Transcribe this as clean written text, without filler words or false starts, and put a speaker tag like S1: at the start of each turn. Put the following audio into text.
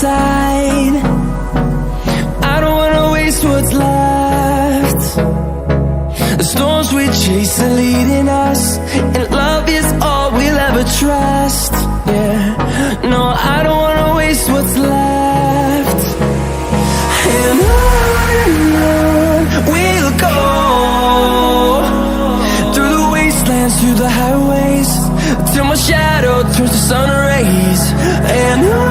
S1: side. I don't wanna waste what's left. The storms we chase are leading us, and love is all we'll ever trust. Yeah, no, I don't wanna waste what's left. And on we'll go, through the wastelands, through the highways, till my shadow turns to sun rays. And on